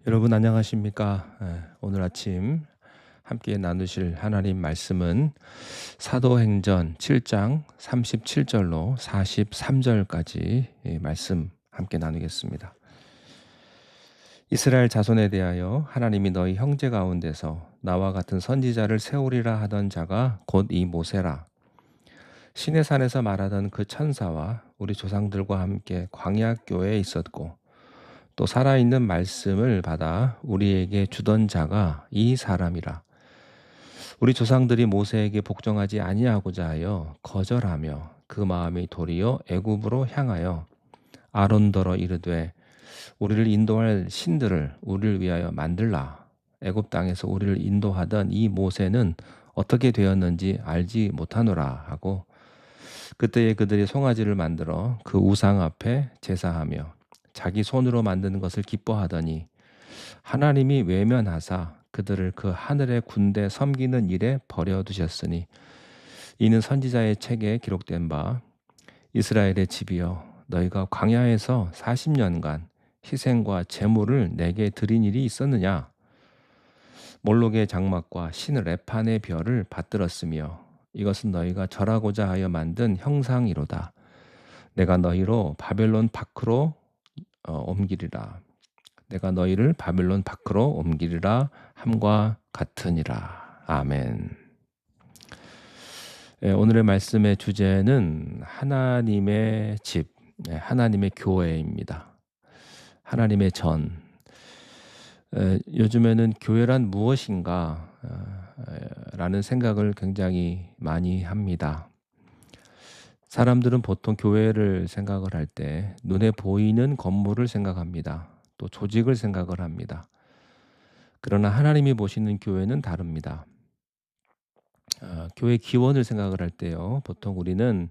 여러분 안녕하십니까? 오늘 아침 함께 나누실 하나님 말씀은 사도행전 7장 37절로 43절까지 말씀 함께 나누겠습니다. 이스라엘 자손에 대하여 하나님이 너희 형제 가운데서 나와 같은 선지자를 세우리라 하던 자가 곧 이 모세라. 시내산에서 말하던 그 천사와 우리 조상들과 함께 광야 교회에 있었고 또 살아있는 말씀을 받아 우리에게 주던 자가 이 사람이라. 우리 조상들이 모세에게 복종하지 아니하고자 하여 거절하며 그 마음이 도리어 애굽으로 향하여 아론더러 이르되 우리를 인도할 신들을 우리를 위하여 만들라. 애굽 땅에서 우리를 인도하던 이 모세는 어떻게 되었는지 알지 못하노라 하고 그때에 그들이 송아지를 만들어 그 우상 앞에 제사하며 자기 손으로 만드는 것을 기뻐하더니 하나님이 외면하사 그들을 그 하늘의 군대 섬기는 일에 버려두셨으니 이는 선지자의 책에 기록된 바 이스라엘의 집이여 너희가 광야에서 40년간 희생과 제물을 내게 드린 일이 있었느냐 몰록의 장막과 신 레판의 별을 받들었으며 이것은 너희가 절하고자 하여 만든 형상이로다. 내가 너희로 바벨론 밖으로 옮기리라. 내가 너희를 바벨론 밖으로 옮기리라 함과 같으니라. 아멘. 오늘의 말씀의 주제는 하나님의 집, 하나님의 교회입니다. 하나님의 전. 요즘에는 교회란 무엇인가 라는 생각을 굉장히 많이 합니다. 사람들은 보통 교회를 생각을 할 때 눈에 보이는 건물을 생각합니다. 또 조직을 생각을 합니다. 그러나 하나님이 보시는 교회는 다릅니다. 교회 기원을 생각을 할 때요. 보통 우리는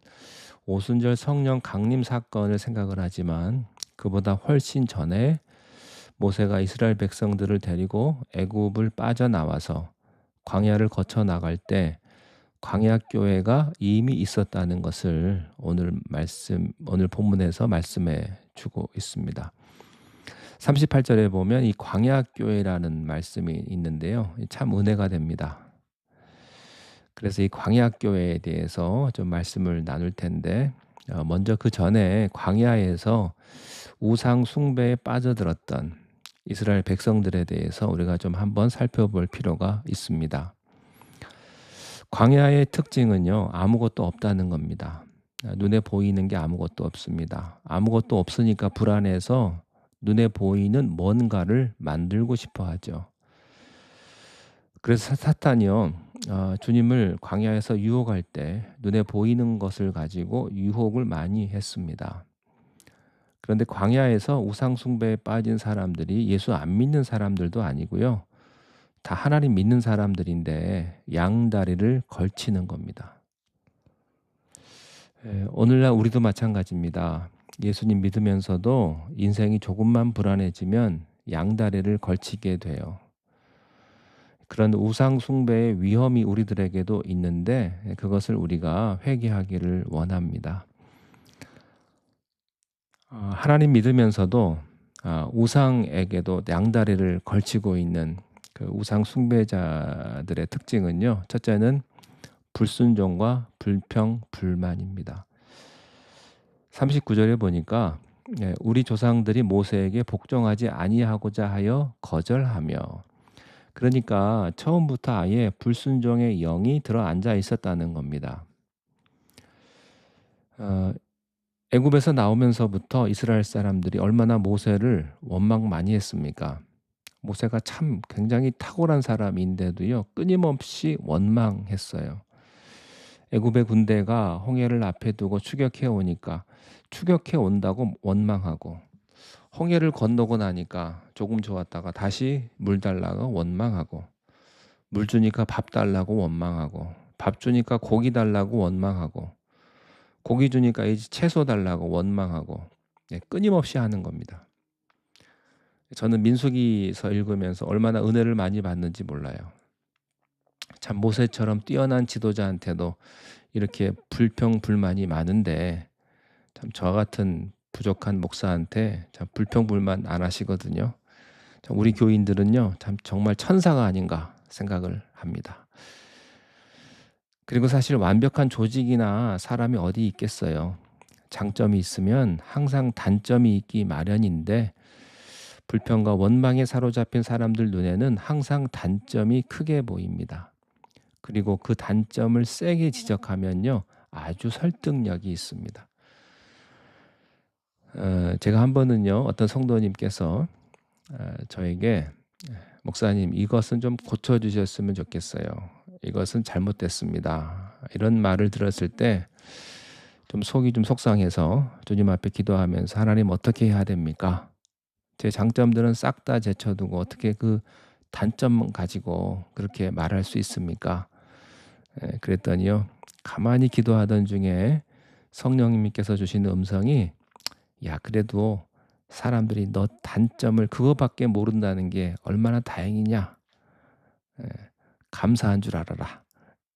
오순절 성령 강림 사건을 생각을 하지만 그보다 훨씬 전에 모세가 이스라엘 백성들을 데리고 애굽을 빠져나와서 광야를 거쳐 나갈 때 광야 교회가 이미 있었다는 것을 오늘 본문에서 말씀해 주고 있습니다. 38절에 보면 이 광야 교회라는 말씀이 있는데요. 참 은혜가 됩니다. 그래서 이 광야 교회에 대해서 좀 말씀을 나눌 텐데 먼저 그 전에 광야에서 우상 숭배에 빠져들었던 이스라엘 백성들에 대해서 우리가 좀 한번 살펴볼 필요가 있습니다. 광야의 특징은요, 아무것도 없다는 겁니다. 눈에 보이는 게 아무것도 없습니다. 아무것도 없으니까 불안해서 눈에 보이는 뭔가를 만들고 싶어 하죠. 그래서 사탄이요, 주님을 광야에서 유혹할 때 눈에 보이는 것을 가지고 유혹을 많이 했습니다. 그런데 광야에서 우상 숭배에 빠진 사람들이 예수 안 믿는 사람들도 아니고요. 다 하나님 믿는 사람들인데 양다리를 걸치는 겁니다. 오늘날 우리도 마찬가지입니다. 예수님 믿으면서도 인생이 조금만 불안해지면 양다리를 걸치게 돼요. 그런 우상 숭배의 위험이 우리들에게도 있는데 그것을 우리가 회개하기를 원합니다. 하나님 믿으면서도 우상에게도 양다리를 걸치고 있는 그 우상 숭배자들의 특징은요. 첫째는 불순종과 불평, 불만입니다. 39절에 보니까 우리 조상들이 모세에게 복종하지 아니하고자 하여 거절하며 그러니까 처음부터 아예 불순종의 영이 들어앉아 있었다는 겁니다. 애굽에서 나오면서부터 이스라엘 사람들이 얼마나 모세를 원망 많이 했습니까? 모세가 참 굉장히 탁월한 사람인데도요. 끊임없이 원망했어요. 애굽의 군대가 홍해를 앞에 두고 추격해 오니까 추격해 온다고 원망하고 홍해를 건너고 나니까 조금 좋았다가 다시 물 달라고 원망하고 물 주니까 밥 달라고 원망하고 밥 주니까 고기 달라고 원망하고 고기 주니까 이제 채소 달라고 원망하고 끊임없이 하는 겁니다. 저는 민수기서 읽으면서 얼마나 은혜를 많이 받는지 몰라요. 참 모세처럼 뛰어난 지도자한테도 이렇게 불평 불만이 많은데 참 저 같은 부족한 목사한테 참 불평 불만 안 하시거든요. 우리 교인들은요, 참 정말 천사가 아닌가 생각을 합니다. 그리고 사실 완벽한 조직이나 사람이 어디 있겠어요. 장점이 있으면 항상 단점이 있기 마련인데 불평과 원망에 사로잡힌 사람들 눈에는 항상 단점이 크게 보입니다. 그리고 그 단점을 세게 지적하면요, 아주 설득력이 있습니다. 제가 한 번은요, 어떤 성도님께서 저에게 목사님, 이것은 좀 고쳐주셨으면 좋겠어요. 이것은 잘못됐습니다. 이런 말을 들었을 때 좀 속이 좀 속상해서 주님 앞에 기도하면서 하나님 어떻게 해야 됩니까? 제 장점들은 싹 다 제쳐두고 어떻게 그 단점 가지고 그렇게 말할 수 있습니까? 그랬더니요, 가만히 기도하던 중에 성령님께서 주신 음성이, 야, 그래도 사람들이 너 단점을 그거밖에 모른다는 게 얼마나 다행이냐. 예, 감사한 줄 알아라.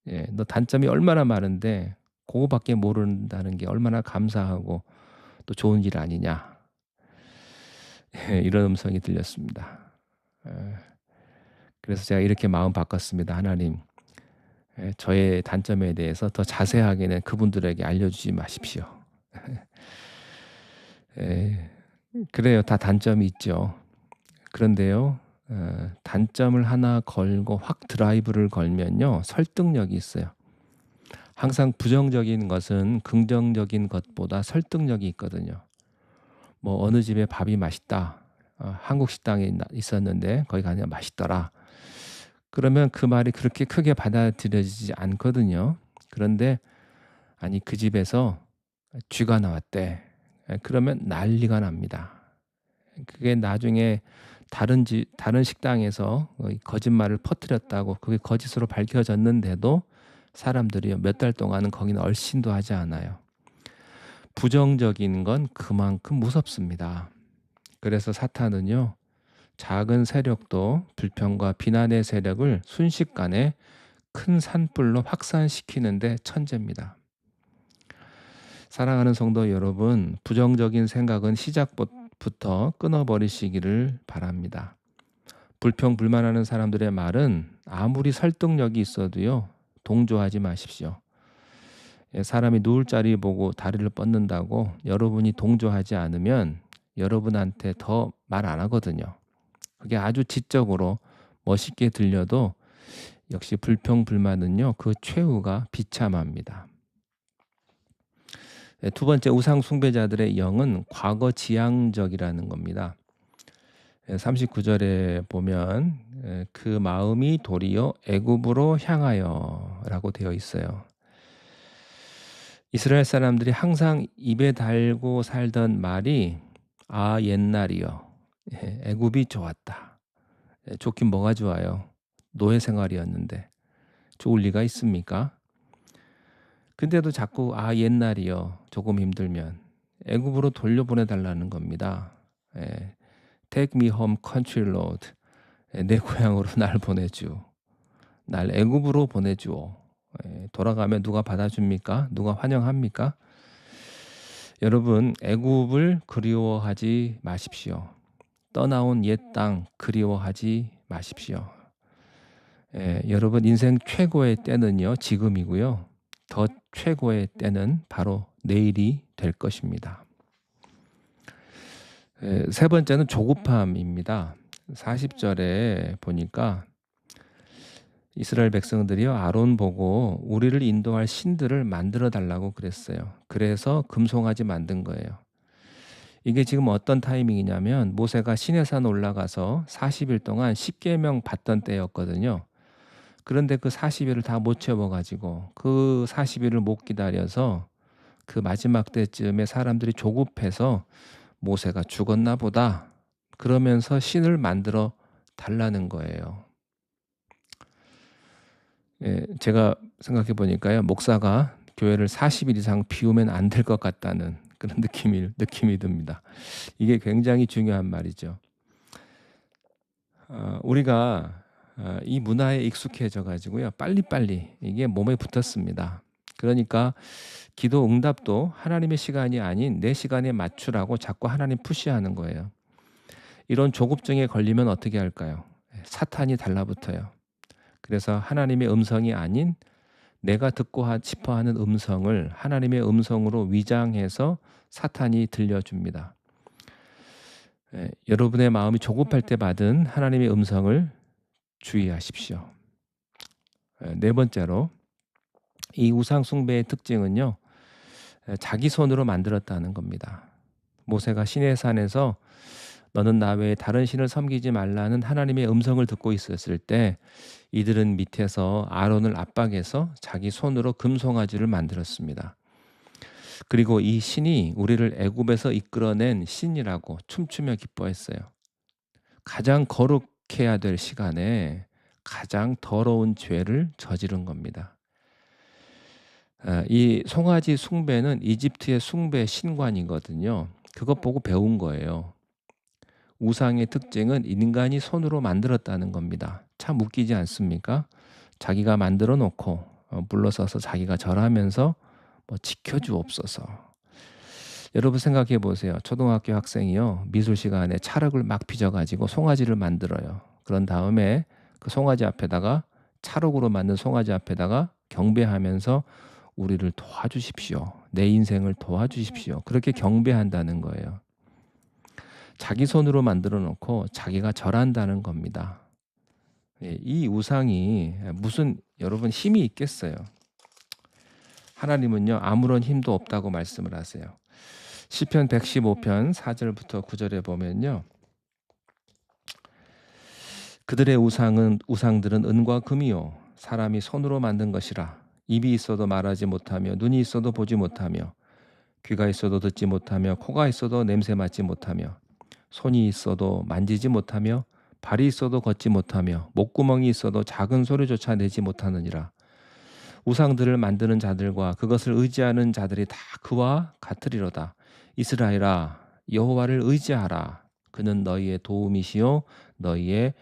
예, 너 단점이 얼마나 많은데 그거밖에 모른다는 게 얼마나 감사하고 또 좋은 일 아니냐. 예, 이런 음성이 들렸습니다. 예, 그래서 제가 이렇게 마음 바꿨습니다. 하나님, 저의 단점에 대해서 더 자세하게는 그분들에게 알려주지 마십시오. 예, 그래요. 다 단점이 있죠. 그런데요, 단점을 하나 걸고 확 드라이브를 걸면요, 설득력이 있어요. 항상 부정적인 것은 긍정적인 것보다 설득력이 있거든요. 뭐 어느 집에 밥이 맛있다. 한국 식당에 있었는데 거기 가면 맛있더라. 그러면 그 말이 그렇게 크게 받아들여지지 않거든요. 그런데 아니 그 집에서 쥐가 나왔대. 그러면 난리가 납니다. 그게 나중에 다른 식당에서 거짓말을 퍼뜨렸다고 그게 거짓으로 밝혀졌는데도 사람들이 몇 달 동안은 거기는 얼씬도 하지 않아요. 부정적인 건 그만큼 무섭습니다. 그래서 사탄은요, 작은 세력도 불평과 비난의 세력을 순식간에 큰 산불로 확산시키는데 천재입니다. 사랑하는 성도 여러분, 부정적인 생각은 시작부터 끊어버리시기를 바랍니다. 불평, 불만하는 사람들의 말은 아무리 설득력이 있어도요, 동조하지 마십시오. 사람이 누울 자리 보고 다리를 뻗는다고 여러분이 동조하지 않으면 여러분한테 더 말 안 하거든요. 그게 아주 지적으로 멋있게 들려도 역시 불평, 불만은요, 그 최후가 비참합니다. 두 번째, 우상 숭배자들의 영은 과거 지향적이라는 겁니다. 39절에 보면 그 마음이 도리어 애굽으로 향하여라고 되어 있어요. 이스라엘 사람들이 항상 입에 달고 살던 말이 아 옛날이요. 애굽이 좋았다. 좋긴 뭐가 좋아요. 노예 생활이었는데 좋을 리가 있습니까? 근데도 자꾸 아 옛날이요. 조금 힘들면 애굽으로 돌려보내달라는 겁니다. Take me home country road. 내 고향으로 날 보내주. 날 애굽으로 보내주오. 돌아가면 누가 받아줍니까? 누가 환영합니까? 여러분, 애굽을 그리워하지 마십시오. 떠나온 옛 땅 그리워하지 마십시오. 여러분 인생 최고의 때는요, 지금이고요. 더 최고의 때는 바로 내일이 될 것입니다. 세 번째는 조급함입니다. 40절에 보니까 이스라엘 백성들이요, 아론 보고 우리를 인도할 신들을 만들어 달라고 그랬어요. 그래서 금송아지 만든 거예요. 이게 지금 어떤 타이밍이냐면 모세가 시내산 올라가서 40일 동안 십계명 받던 때였거든요. 그런데 그 40일을 다 못 채워가지고 그 40일을 못 기다려서 그 마지막 때쯤에 사람들이 조급해서 모세가 죽었나 보다 그러면서 신을 만들어 달라는 거예요. 제가 생각해 보니까요, 목사가 교회를 40일 이상 비우면 안 될 것 같다는 그런 느낌이 듭니다. 이게 굉장히 중요한 말이죠. 우리가 이 문화에 익숙해져 가지고요, 빨리빨리 이게 몸에 붙었습니다. 그러니까 기도 응답도 하나님의 시간이 아닌 내 시간에 맞추라고 자꾸 하나님 푸시하는 거예요. 이런 조급증에 걸리면 어떻게 할까요? 사탄이 달라붙어요. 그래서 하나님의 음성이 아닌 내가 듣고 싶어 하는 음성을 하나님의 음성으로 위장해서 사탄이 들려줍니다. 여러분의 마음이 조급할 때 받은 하나님의 음성을 주의하십시오. 네 번째로, 이 우상 숭배의 특징은요, 자기 손으로 만들었다는 겁니다. 모세가 시내산에서 너는 나 외에 다른 신을 섬기지 말라는 하나님의 음성을 듣고 있었을 때 이들은 밑에서 아론을 압박해서 자기 손으로 금송아지를 만들었습니다. 그리고 이 신이 우리를 애굽에서 이끌어낸 신이라고 춤추며 기뻐했어요. 가장 거룩해야 될 시간에 가장 더러운 죄를 저지른 겁니다. 이 송아지 숭배는 이집트의 숭배 신관이거든요. 그것 보고 배운 거예요. 우상의 특징은 인간이 손으로 만들었다는 겁니다. 참 웃기지 않습니까? 자기가 만들어 놓고 물러서서 자기가 절하면서 지켜주옵소서. 여러분 생각해 보세요. 초등학교 학생이요, 미술 시간에 찰흙을 막 빚어가지고 송아지를 만들어요. 그런 다음에 그 송아지 앞에다가, 찰흙으로 만든 송아지 앞에다가 경배하면서 우리를 도와주십시오. 내 인생을 도와주십시오. 그렇게 경배한다는 거예요. 자기 손으로 만들어 놓고 자기가 절한다는 겁니다. 이 우상이 무슨 여러분 힘이 있겠어요? 하나님은요, 아무런 힘도 없다고 말씀을 하세요. 시편 115편 4절부터 9절에 보면요, 그들의 우상들은 은과 금이요 사람이 손으로 만든 것이라. 입이 있어도 말하지 못하며 눈이 있어도 보지 못하며 귀가 있어도 듣지 못하며 코가 있어도 냄새 맡지 못하며 손이 있어도 만지지 못하며 발이 있어도 걷지 못하며 목구멍이 있어도 작은 소리조차 내지 못하느니라. 우상들을 만드는 자들과 그것을 의지하는 자들이 다 그와 같으리로다. 이스라엘아, 여호와를 의지하라. 그는 너희의 도움이시요 너희의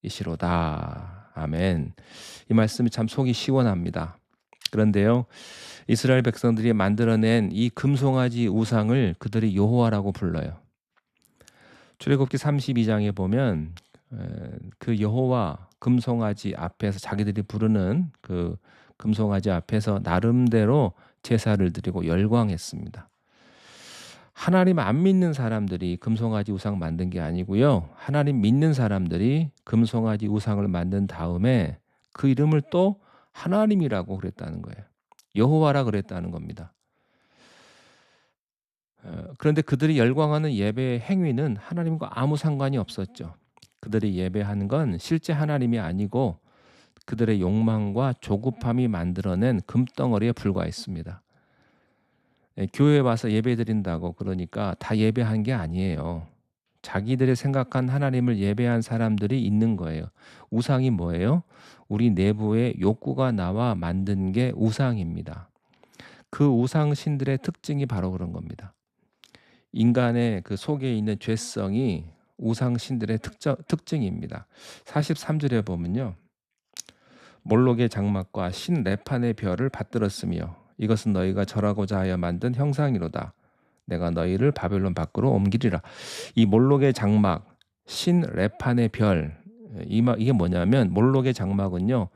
방패이시로다. 아멘. 이 말씀이 참 속이 시원합니다. 그런데요, 이스라엘 백성들이 만들어낸 이 금송아지 우상을 그들이 여호와라고 불러요. 출애굽기 32장에 보면 그 여호와 금송아지 앞에서 자기들이 부르는 그 금송아지 앞에서 나름대로 제사를 드리고 열광했습니다. 하나님 안 믿는 사람들이 금송아지 우상 만든 게 아니고요, 하나님 믿는 사람들이 금송아지 우상을 만든 다음에 그 이름을 또 하나님이라고 그랬다는 거예요. 여호와라 그랬다는 겁니다. 그런데 그들이 열광하는 예배의 행위는 하나님과 아무 상관이 없었죠. 그들이 예배하는 건 실제 하나님이 아니고 그들의 욕망과 조급함이 만들어낸 금덩어리에 불과했습니다. 교회에 와서 예배드린다고 그러니까 다 예배한 게 아니에요. 자기들이 생각한 하나님을 예배한 사람들이 있는 거예요. 우상이 뭐예요? 우리 내부의 욕구가 나와 만든 게 우상입니다. 그 우상신들의 특징이 바로 그런 겁니다. 인간의 그 속에 있는 죄성이 우상신들의 특징입니다. 43절에 보면요, 몰록의 장막과 신 레판의 별을 받들었으며 이것은 너희가 절하고자 하여 만든 형상이로다. 내가 너희를 바벨론 밖으로 옮기리라. 이 몰록의 장막, 신 레판의 별, 이게 뭐냐면 몰록의 장막은요,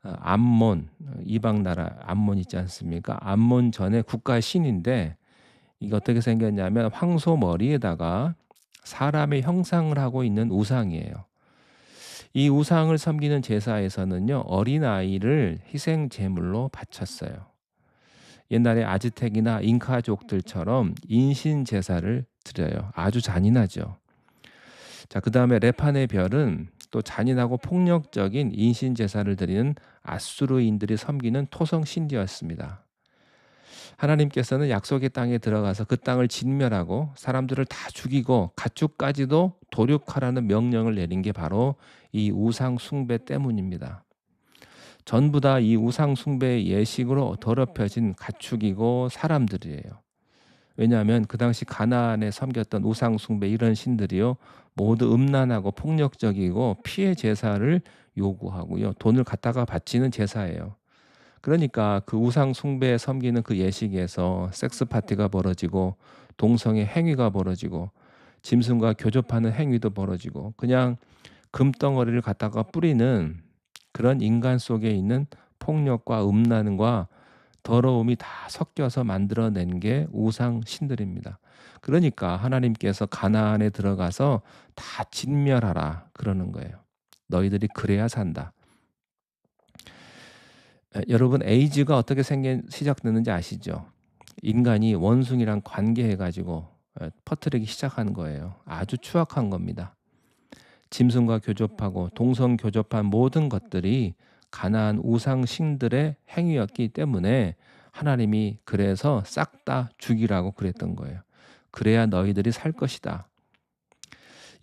암몬, 이방 나라 암몬 있지 않습니까? 암몬 전에 국가의 신인데, 이게 어떻게 생겼냐면 황소 머리에다가 사람의 형상을 하고 있는 우상이에요. 이 우상을 섬기는 제사에서는요, 어린아이를 희생 제물로 바쳤어요. 옛날에 아즈텍이나 잉카족들처럼 인신 제사를 드려요. 아주 잔인하죠. 자, 그 다음에 레판의 별은 또 잔인하고 폭력적인 인신 제사를 드리는 아수르인들이 섬기는 토성 신기였습니다. 하나님께서는 약속의 땅에 들어가서 그 땅을 진멸하고 사람들을 다 죽이고 가축까지도 도륙하라는 명령을 내린 게 바로 이 우상 숭배 때문입니다. 전부 다 이 우상 숭배의 예식으로 더럽혀진 가축이고 사람들이에요. 왜냐하면 그 당시 가나안에 섬겼던 우상 숭배 이런 신들이요, 모두 음란하고 폭력적이고 피해 제사를 요구하고요, 돈을 갖다가 바치는 제사예요. 그러니까 그 우상 숭배에 섬기는 그 예식에서 섹스 파티가 벌어지고 동성애 행위가 벌어지고 짐승과 교접하는 행위도 벌어지고 그냥 금덩어리를 갖다가 뿌리는 그런 인간 속에 있는 폭력과 음란과 더러움이 다 섞여서 만들어낸 게 우상 신들입니다. 그러니까 하나님께서 가나안에 들어가서 다 진멸하라 그러는 거예요. 너희들이 그래야 산다. 여러분 에이즈가 어떻게 시작됐는지 아시죠? 인간이 원숭이랑 관계해가지고 퍼뜨리기 시작한 거예요. 아주 추악한 겁니다. 짐승과 교접하고 동성 교접한 모든 것들이 가나안 우상 신들의 행위였기 때문에 하나님이 그래서 싹 다 죽이라고 그랬던 거예요. 그래야 너희들이 살 것이다.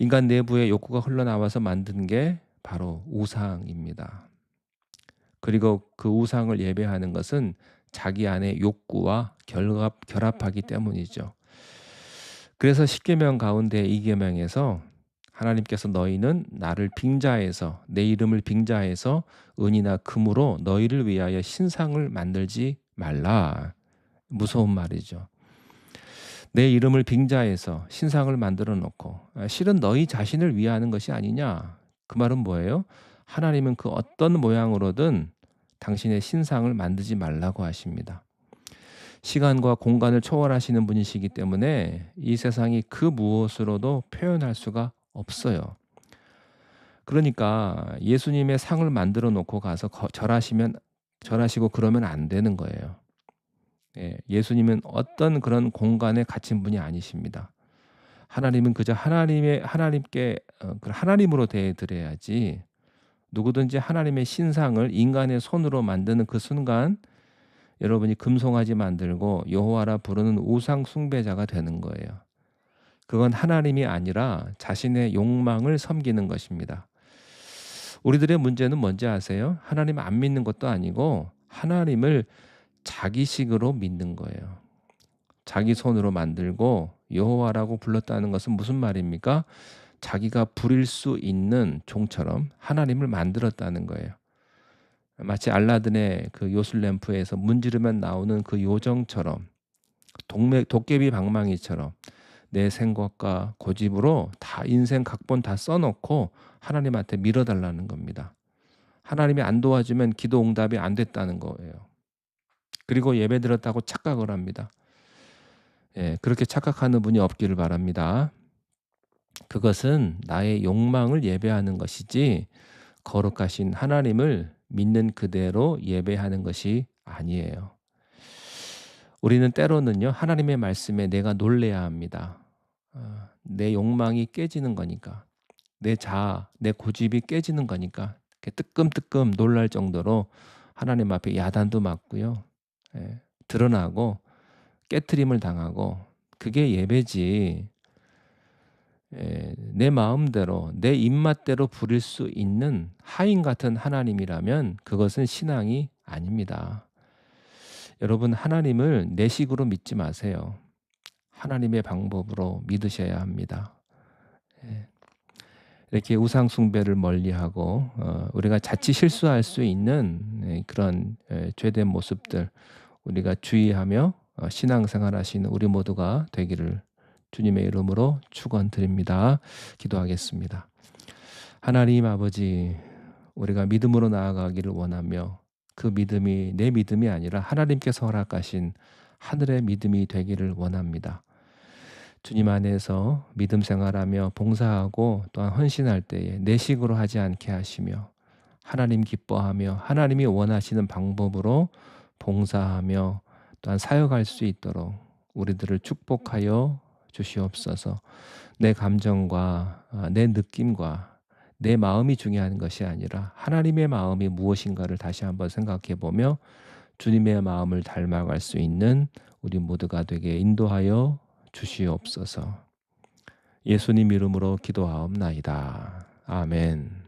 인간 내부의 욕구가 흘러나와서 만든 게 바로 우상입니다. 그리고 그 우상을 예배하는 것은 자기 안의 욕구와 결합하기 때문이죠. 그래서 10계명 가운데 2계명에서 하나님께서 너희는 나를 빙자해서 내 이름을 빙자해서 은이나 금으로 너희를 위하여 신상을 만들지 말라. 무서운 말이죠. 내 이름을 빙자해서 신상을 만들어 놓고 실은 너희 자신을 위하는 것이 아니냐. 그 말은 뭐예요? 하나님은 그 어떤 모양으로든 당신의 신상을 만들지 말라고 하십니다. 시간과 공간을 초월하시는 분이시기 때문에 이 세상이 그 무엇으로도 표현할 수가 없어요. 그러니까 예수님의 상을 만들어 놓고 가서 절하시고 그러면 안 되는 거예요. 예수님은 어떤 그런 공간에 갇힌 분이 아니십니다. 하나님은 그저 하나님께 하나님으로 대해드려야지 누구든지 하나님의 신상을 인간의 손으로 만드는 그 순간 여러분이 금송아지 만들고 여호와라 부르는 우상 숭배자가 되는 거예요. 그건 하나님이 아니라 자신의 욕망을 섬기는 것입니다. 우리들의 문제는 뭔지 아세요? 하나님 안 믿는 것도 아니고 하나님을 자기식으로 믿는 거예요. 자기 손으로 만들고 여호와라고 불렀다는 것은 무슨 말입니까? 자기가 부릴 수 있는 종처럼 하나님을 만들었다는 거예요. 마치 알라딘의 그 요술램프에서 문지르면 나오는 그 요정처럼 도깨비 방망이처럼 내 생각과 고집으로 다 인생 각본 다 써놓고 하나님한테 밀어달라는 겁니다. 하나님이 안 도와주면 기도 응답이 안 됐다는 거예요. 그리고 예배 드렸다고 착각을 합니다. 그렇게 착각하는 분이 없기를 바랍니다. 그것은 나의 욕망을 예배하는 것이지 거룩하신 하나님을 믿는 그대로 예배하는 것이 아니에요. 우리는 때로는요 하나님의 말씀에 내가 놀래야 합니다. 내 욕망이 깨지는 거니까 내 자아, 내 고집이 깨지는 거니까 뜨끔뜨끔 놀랄 정도로 하나님 앞에 야단도 맞고요. 드러나고 깨트림을 당하고 그게 예배지. 내 마음대로 내 입맛대로 부릴 수 있는 하인 같은 하나님이라면 그것은 신앙이 아닙니다. 여러분 하나님을 내 식으로 믿지 마세요. 하나님의 방법으로 믿으셔야 합니다. 이렇게 우상 숭배를 멀리하고 우리가 자칫 실수할 수 있는 그런 죄된 모습들 우리가 주의하며 신앙생활하시는 우리 모두가 되기를 주님의 이름으로 축원드립니다. 기도하겠습니다. 하나님 아버지, 우리가 믿음으로 나아가기를 원하며 그 믿음이 내 믿음이 아니라 하나님께서 허락하신 하늘의 믿음이 되기를 원합니다. 주님 안에서 믿음 생활하며 봉사하고 또한 헌신할 때에 내 식으로 하지 않게 하시며 하나님 기뻐하며 하나님이 원하시는 방법으로 봉사하며 또한 사역할 수 있도록 우리들을 축복하여 주시옵소서. 내 감정과 내 느낌과 내 마음이 중요한 것이 아니라 하나님의 마음이 무엇인가를 다시 한번 생각해 보며 주님의 마음을 닮아갈 수 있는 우리 모두가 되게 인도하여 주시옵소서. 예수님 이름으로 기도하옵나이다. 아멘.